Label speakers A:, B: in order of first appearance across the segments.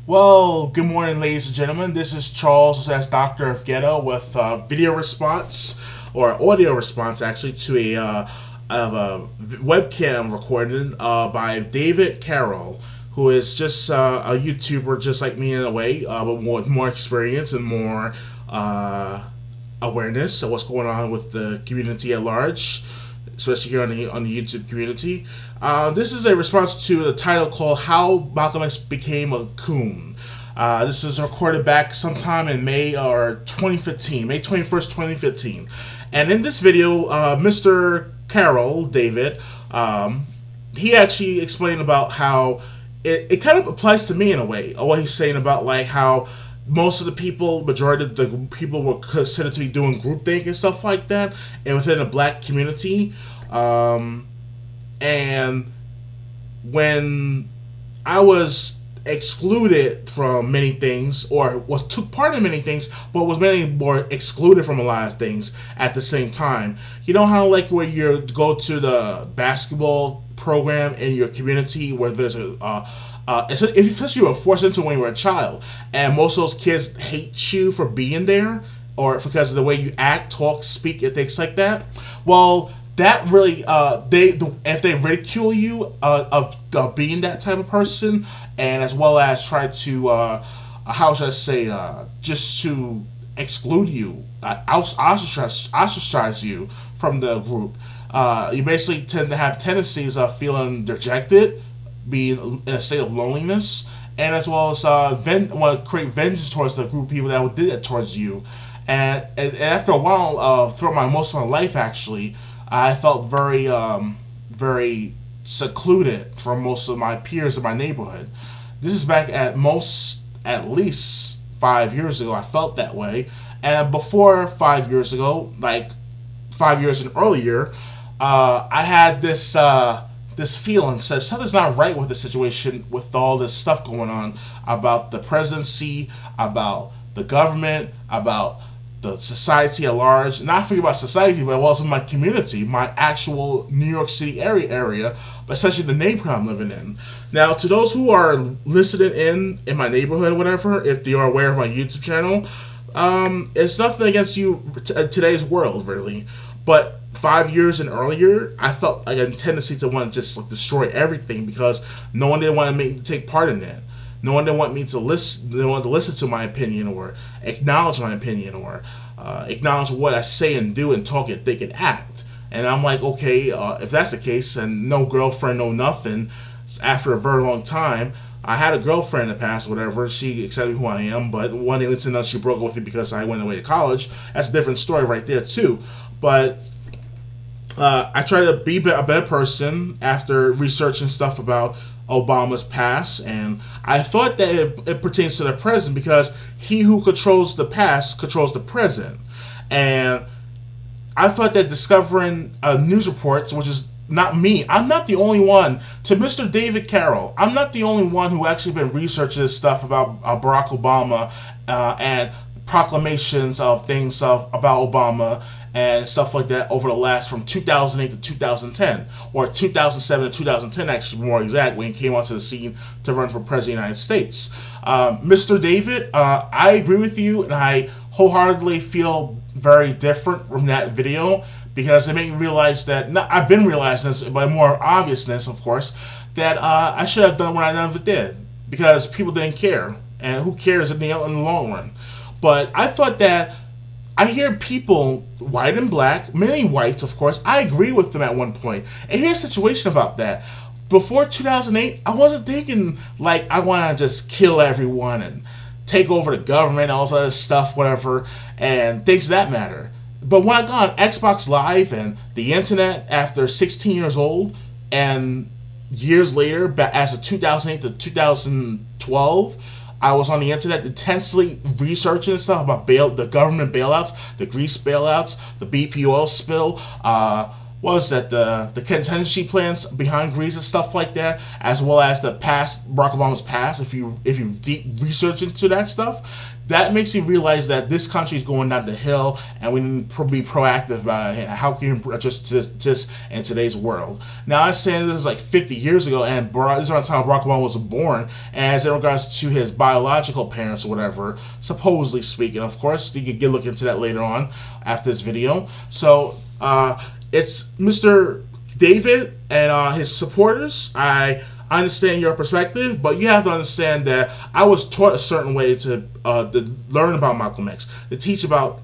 A: Well, good morning, ladies and gentlemen. This is Charles as Doctor of Ghetto with video response or audio response, actually, to a webcam recording by David Carroll, who is just a YouTuber, just like me in a way, but more experience and more awareness of what's going on with the community at large, especially here on the YouTube community. This is a response to the title called "How Malcolm X Became a Coon." This is recorded back sometime in May or 2015, May 21st, 2015. And in this video, Mr. Carroll, David, he actually explained about how it kind of applies to me in a way. What he's saying about like how most of the people, majority of the people were considered to be doing groupthink and stuff like that, and within the black community. And when I was excluded from many things, or took part in many things, but was mainly more excluded from a lot of things at the same time. You know how like where you go to the basketball program in your community where there's especially you were forced into when you were a child, and most of those kids hate you for being there or because of the way you act, talk, speak, and things like that. Well, that really if they ridicule you of being that type of person, and as well as try to how should I say just to exclude you, ostracize you from the group, you basically tend to have tendencies of feeling dejected, being in a state of loneliness, and as well as want to create vengeance towards the group of people that did it towards you. And after a while, throughout most of my life, actually, I felt very secluded from most of my peers in my neighborhood. This is back at least 5 years ago. I felt that way, and before 5 years ago, like 5 years and earlier, I had this feeling that something's not right with the situation, with all this stuff going on about the presidency, about the government, about the society at large. Not thinking about society, but also my community, my actual New York City area, but especially the neighborhood I'm living in. Now, to those who are listening in my neighborhood or whatever, if they are aware of my YouTube channel, it's nothing against you, today's world, really. But 5 years and earlier, I felt like a tendency to want to just like destroy everything because no one didn't want to make me take part in that. No one didn't want me to listen. They wanted to listen to my opinion or acknowledge my opinion or acknowledge what I say and do and talk and think and act. And I'm like, okay, if that's the case, and no girlfriend, no nothing. After a very long time, I had a girlfriend in the past, whatever. She accepted who I am, but one day to know she broke up with me because I went away to college. That's a different story right there too. But I try to be a better person after researching stuff about Obama's past, and I thought that it pertains to the present because he who controls the past controls the present. And I thought that discovering news reports, which is not me, I'm not the only one, to Mr. David Carroll, I'm not the only one who actually been researching this stuff about Barack Obama and proclamations of things about Obama and stuff like that over the last from 2008 to 2010, or 2007 to 2010, actually more exact, when he came onto the scene to run for president of the United States. Mr. David, I agree with you, and I wholeheartedly feel very different from that video because it made me realize that, I've been realizing this, but more obviousness, of course, that I should have done what I never did because people didn't care, and who cares in the long run? But I thought that I hear people, white and black, mainly whites, of course. I agree with them at one point. And here's the situation about that. Before 2008, I wasn't thinking like I want to just kill everyone and take over the government, all this other stuff, whatever, and things of that matter. But when I got on Xbox Live and the internet after 16 years old, and years later, as of 2008 to 2012, I was on the internet intensely researching stuff about the government bailouts, the Greece bailouts, the BP oil spill, was that the contingency plans behind Greece and stuff like that, as well as the past, Barack Obama's past. If you deep research into that stuff, that makes you realize that this country is going down the hill, and we need to be proactive about it. How can you adjust this in today's world? Now, I'm saying this is like 50 years ago, and this is around the time Barack Obama was born, and as in regards to his biological parents or whatever, supposedly speaking. Of course, you can get look into that later on after this video. So, it's Mr. David and his supporters. I understand your perspective, but you have to understand that I was taught a certain way to learn about Malcolm X, to teach about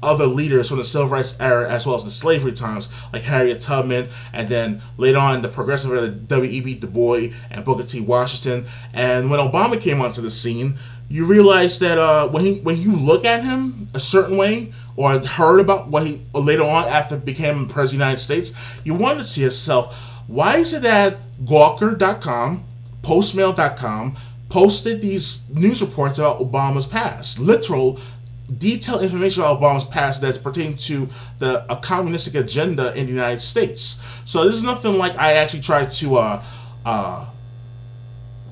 A: other leaders from the Civil Rights era as well as the slavery times, like Harriet Tubman, and then later on the progressive era, W.E.B. Du Bois and Booker T. Washington. And when Obama came onto the scene, you realize that when you look at him a certain way, or heard about what he later on after became president of the United States, you wonder to yourself, why is it that Gawker.com, Postmail.com posted these news reports about Obama's past? Literal, detailed information about Obama's past that's pertaining to a communistic agenda in the United States. So this is nothing like I actually tried to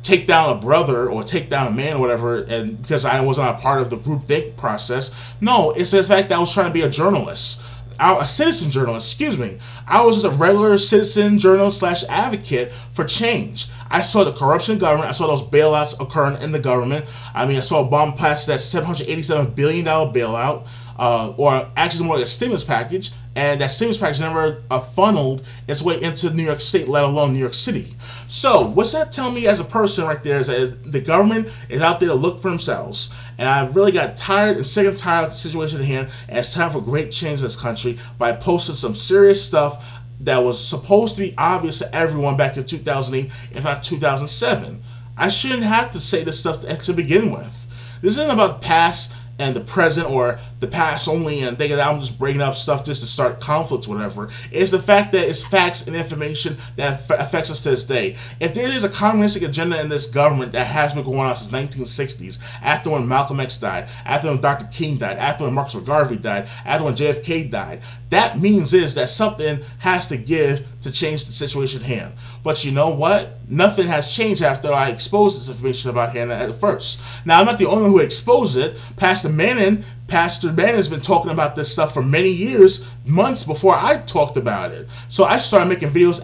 A: take down a brother or take down a man or whatever, and because I was not a part of the groupthink process. No, it's the fact that I was trying to be a journalist. A citizen journalist, excuse me. I was just a regular citizen journalist / advocate for change. I saw the corruption in government. I saw those bailouts occurring in the government. I mean, I saw Obama pass that $787 billion bailout, or actually more like a stimulus package, and that stimulus package never funneled its way into New York State, let alone New York City. So, what's that tell me as a person right there is that the government is out there to look for themselves. And I've really got tired and sick and tired of the situation at hand, and it's time for great change in this country by posting some serious stuff that was supposed to be obvious to everyone back in 2008, if not 2007. I shouldn't have to say this stuff to begin with. This isn't about the past and the present, or the past only, and thinking that I'm just bringing up stuff just to start conflicts or whatever. It's the fact that it's facts and information that affects us to this day. If there is a communistic agenda in this government that has been going on since 1960s, after when Malcolm X died, after when Dr. King died, after when Marcus Garvey died, after when JFK died, that means is that something has to give to change the situation at hand. But you know what? Nothing has changed after I exposed this information about Hannah at first. Now, I'm not the only one who exposed it. Pastor Mannon's been talking about this stuff for many years, months before I talked about it. So I started making videos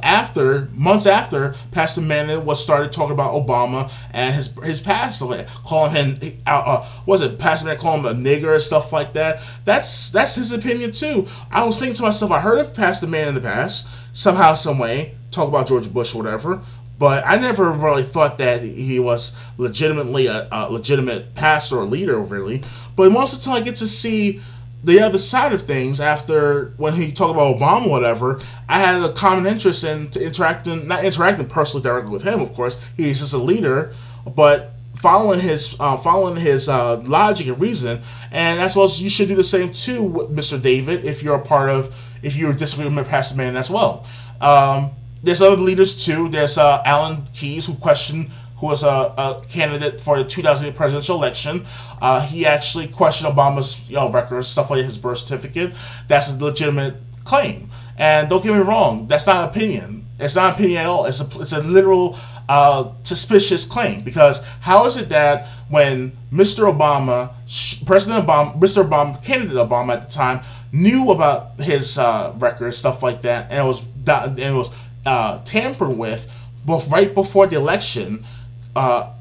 A: months after Pastor Mannon started talking about Obama and his past, calling him, Pastor Mannon calling him a nigger and stuff like that. That's his opinion too. I was thinking to myself, I heard of Pastor Mannon in the past, somehow, some way, talk about George Bush or whatever, but I never really thought that he was legitimately a legitimate pastor or leader, really. But most of the time I get to see the other side of things after when he talked about Obama or whatever. I had a common interest in not interacting personally directly with him, of course. He's just a leader, but following his logic and reason. And that's what you should do the same too, Mr. David, if you're disagreeing with Pastor Mann as well. There's other leaders too. There's Alan Keyes, who was a candidate for the 2008 presidential election. He actually questioned Obama's records, stuff like his birth certificate. That's a legitimate claim. And don't get me wrong, that's not an opinion. It's not an opinion at all. It's a literal suspicious claim, because how is it that when Mr. Obama, candidate Obama at the time, knew about his records, stuff like that, and it was tampered with right before the election,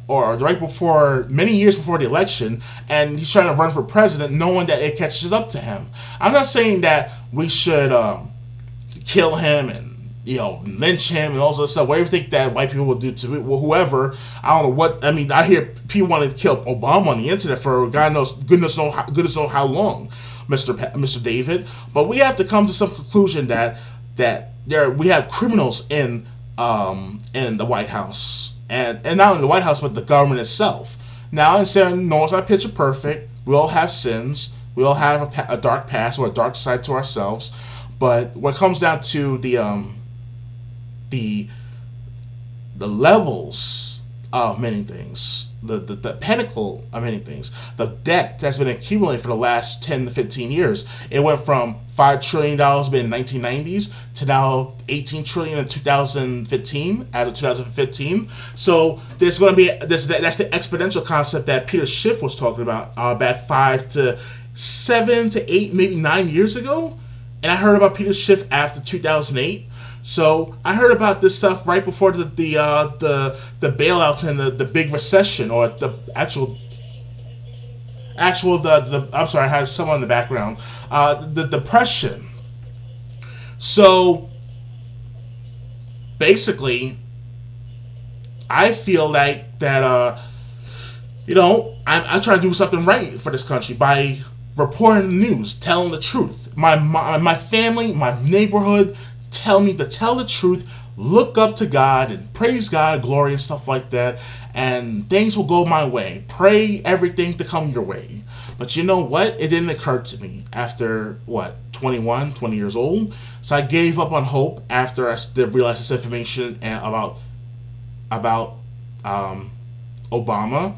A: or right before, many years before the election, and he's trying to run for president knowing that it catches up to him? I'm not saying that we should kill him and lynch him and all that stuff, whatever you think that white people will do to whoever. I don't know what, I mean, I hear people wanting to kill Obama on the internet for goodness knows how long, Mr. David. But we have to come to some conclusion that we have criminals in the White House, and not only the White House but the government itself. Now, I'm saying no one's not picture perfect. We all have sins. We all have a dark past or a dark side to ourselves. But what comes down to the levels of many things, the pinnacle of many things, the debt that's been accumulating for the last 10 to 15 years. It went from $5 trillion in the 1990s to now 18 trillion in 2015, as of 2015. So there's going to be this. That's the exponential concept that Peter Schiff was talking about back 5 to 7 to 8, maybe 9 years ago. And I heard about Peter Schiff after 2008. So I heard about this stuff right before the bailouts and the big recession, or the actual I'm sorry, I had someone in the background, the depression. So basically, I feel like that I'm trying to do something right for this country by reporting the news, telling the truth. My family, my neighborhood tell me to tell the truth, look up to God and praise God, glory and stuff like that, and things will go my way. Pray everything to come your way. But you know what? It didn't occur to me after, 20 years old. So I gave up on hope after I realized this information about Obama.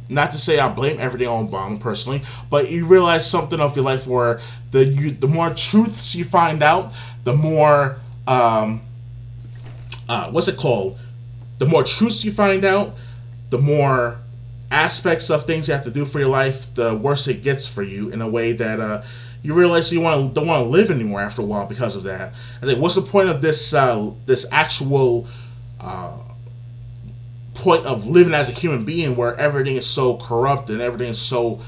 A: Not to say I blame everything on Obama personally, but you realize something of your life where the more truths you find out, the more the more truths you find out, the more aspects of things you have to do for your life, the worse it gets for you, in a way that you realize you don't want to live anymore after a while because of that. I think, what's the point of this actual point of living as a human being, where everything is so corrupt and everything is so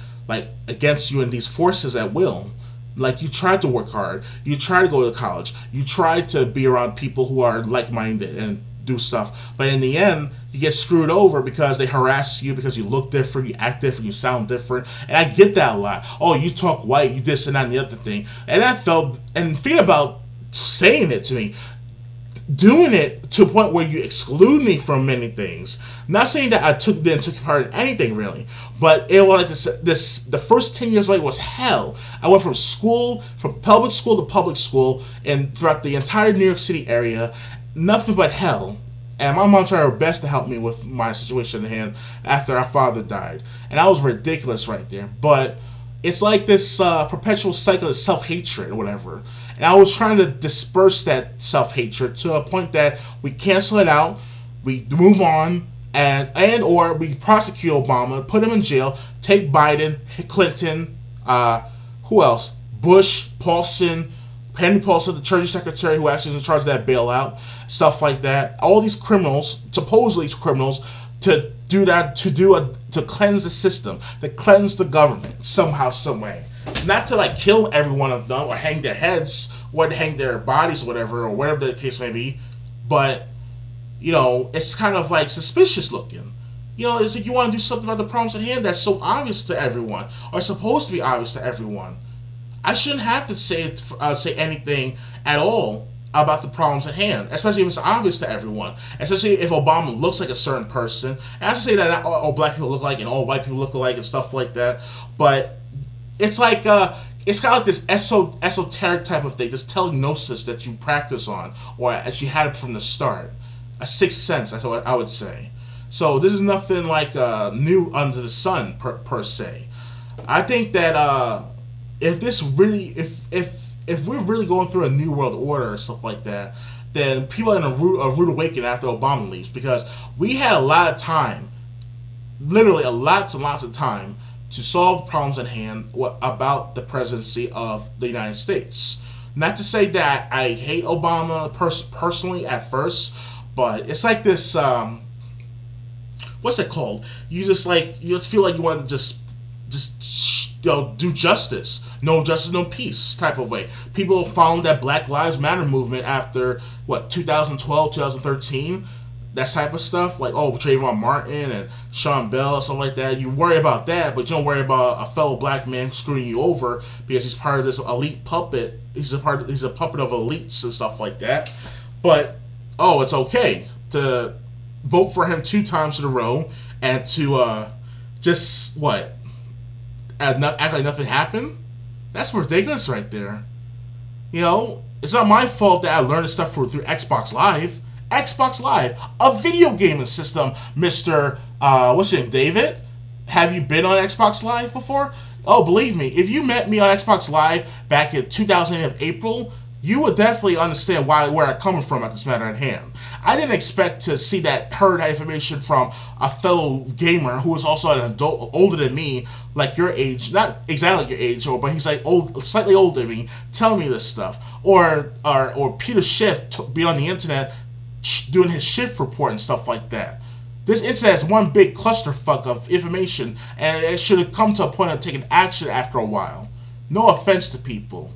A: against you and these forces at will? Like, you tried to work hard, you try to go to college, you try to be around people who are like-minded and do stuff, but in the end, you get screwed over because they harass you, because you look different, you act different, you sound different. And I get that a lot. Oh, you talk white, you this and that and the other thing. And I felt, and think about saying it to me, doing it to a point where you exclude me from many things. Not saying that I didn't took part in anything really, but it was like the first 10 years later was hell. I went from public school to public school, and throughout the entire New York City area, nothing but hell. And my mom tried her best to help me with my situation at hand after our father died, and that was ridiculous right there. But it's like this perpetual cycle of self-hatred or whatever. And I was trying to disperse that self-hatred to a point that we cancel it out, we move on, and or we prosecute Obama, put him in jail, take Biden, Clinton, who else? Bush, Paulson, Henry Paulson, the Treasury Secretary who actually is in charge of that bailout, stuff like that. All these criminals, supposedly criminals, to do that, to cleanse the system, to cleanse the government somehow, some way. Not to kill every one of them or hang their heads or hang their bodies or whatever the case may be, but it's kind of suspicious looking. It's like you want to do something about the problems at hand that's so obvious to everyone, or supposed to be obvious to everyone. I shouldn't have to say anything at all about the problems at hand, especially if it's obvious to everyone. Especially if Obama looks like a certain person. And I have to say that not all black people look alike and all white people look alike and stuff like that. But it's like it's kind of like this esoteric type of thing, this telegnosis that you practice on, or as you had it from the start, a sixth sense. That's what I would say. So this is nothing new under the sun per se. I think that if we're really going through a new world order or stuff like that, then people are in a rude awakening after Obama leaves, because we had a lot of time, literally lots and lots of time, to solve problems at hand about the presidency of the United States. Not to say that I hate Obama personally at first, but it's like this, what's it called? You just feel like you want to just do justice. No justice, no peace type of way. People following that Black Lives Matter movement after, 2012, 2013, that type of stuff, Trayvon Martin and Sean Bell and stuff like that. You worry about that, but you don't worry about a fellow black man screwing you over because he's part of this elite puppet. He's a puppet of elites and stuff like that. But, it's okay to vote for him 2 times in a row and to act like nothing happened? That's ridiculous right there. It's not my fault that I learned this stuff through Xbox Live Xbox Live, a video gaming system, Mr. What's your name, David? Have you been on Xbox Live before? Oh, believe me, if you met me on Xbox Live back in 2008 of April, you would definitely understand where I'm coming from at this matter at hand. I didn't expect to see heard that information from a fellow gamer who is also an adult, older than me, like your age, not exactly your age, but he's like slightly older than me, telling me this stuff. Or Peter Schiff being on the internet doing his shift report and stuff like that. This internet is one big clusterfuck of information, and it should have come to a point of taking action after a while. No offense to people.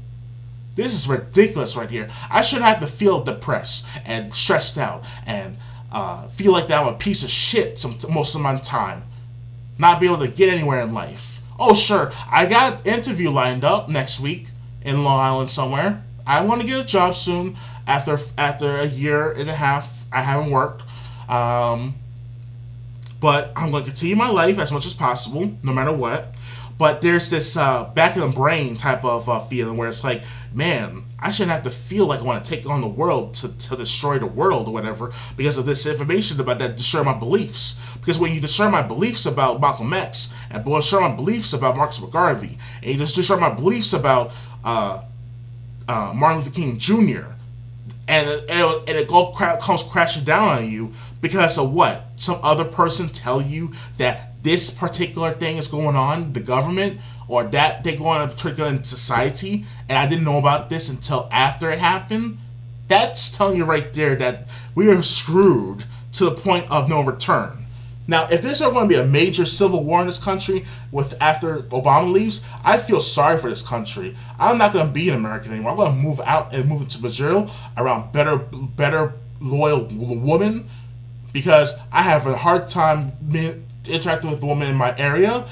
A: This is ridiculous right here. I shouldn't have to feel depressed and stressed out and feel like that I'm a piece of shit most of my time. Not be able to get anywhere in life. Oh, sure, I got an interview lined up next week in Long Island somewhere. I want to get a job soon after a year and a half I haven't worked. But I'm going to continue my life as much as possible, no matter what. But there's this back of the brain type of feeling where it's like, man, I shouldn't have to feel like I want to take on the world to destroy the world or whatever because of this information about that destroy my beliefs. Because when you destroy my beliefs about Malcolm X, and destroy my beliefs about Marcus McGarvey, and you just destroy my beliefs about Martin Luther King Jr., and it all comes crashing down on you because of what? Some other person tell you that this particular thing is going on, the government, or that they're going on particular in society, and I didn't know about this until after it happened. That's telling you right there that we are screwed to the point of no return. Now, if there's ever going to be a major civil war in this country after Obama leaves, I feel sorry for this country. I'm not going to be an American anymore. I'm going to move out and move into Missouri around better, loyal women, because I have a hard time interacting with women in my area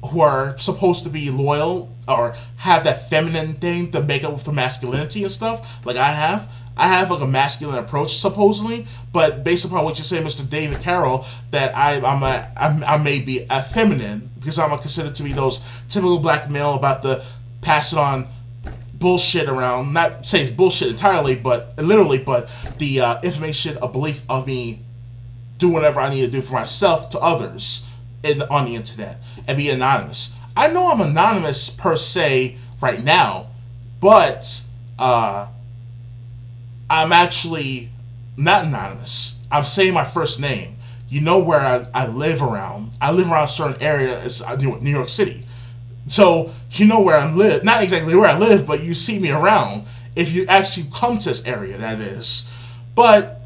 A: who are supposed to be loyal or have that feminine thing to make up with the masculinity and stuff like I have. I have like a masculine approach supposedly, but based upon what you say, Mr. David Carroll, that I may be effeminate because I'm considered to be those typical black male about the passing on bullshit around. Not say it's bullshit entirely, but literally, but the information, a belief of me do whatever I need to do for myself to others on the internet and be anonymous. I know I'm anonymous per se right now, but I'm actually not anonymous. I'm saying my first name. You know where I live around. I live around a certain area. It's New York City. So you know where I live. Not exactly where I live, but you see me around if you actually come to this area, that is. But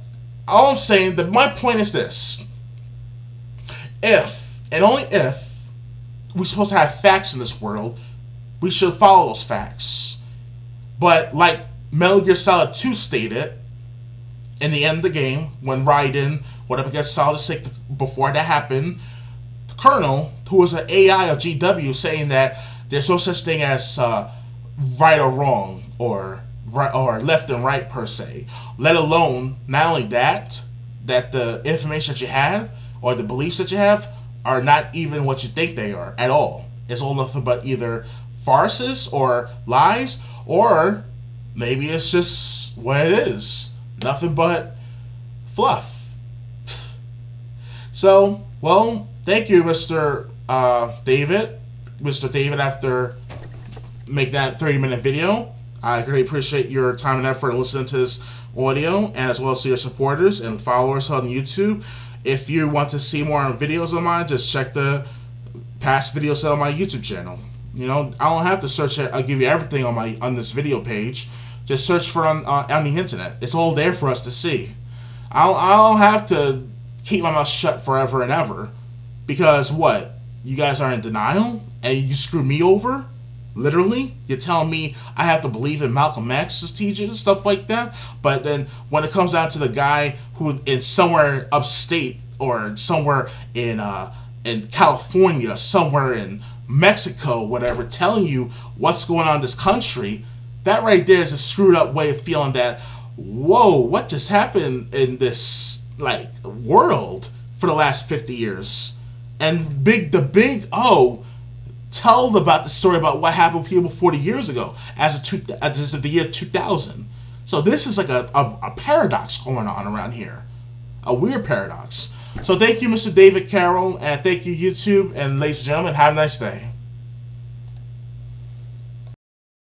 A: all I'm saying, that my point is this. If, and only if, we're supposed to have facts in this world, we should follow those facts. But like Metal Gear Solid 2 stated, in the end of the game, when Raiden went up against Solid 6 before that happened, the Colonel, who was an AI of GW, saying that there's no such thing as right or wrong, or left and right per se. Let alone, not only that the information that you have, or the beliefs that you have, are not even what you think they are at all. It's all nothing but either farces or lies, or maybe it's just what it is. Nothing but fluff. So, well, thank you, Mr. David. Mr. David, after making that 30-minute video. I greatly appreciate your time and effort in listening to this audio, and as well as to your supporters and followers on YouTube. If you want to see more videos of mine, just check the past videos on my YouTube channel. You know, I don't have to search it. I'll give you everything on this video page. Just search for it on the internet. It's all there for us to see. I don't have to keep my mouth shut forever and ever, because what? You guys are in denial and you screw me over? Literally? You're telling me I have to believe in Malcolm X's teachings and stuff like that? But then when it comes down to the guy who in somewhere upstate, or somewhere in California, somewhere in Mexico, whatever, telling you what's going on in this country, that right there is a screwed up way of feeling that, whoa, what just happened in this like world for the last 50 years? And the big O, tell about the story about what happened with people 40 years ago as of the year 2000. So this is like a paradox going on around here. A weird paradox. So thank you, Mr. David Carroll, and thank you, YouTube, and ladies and gentlemen, have a nice day.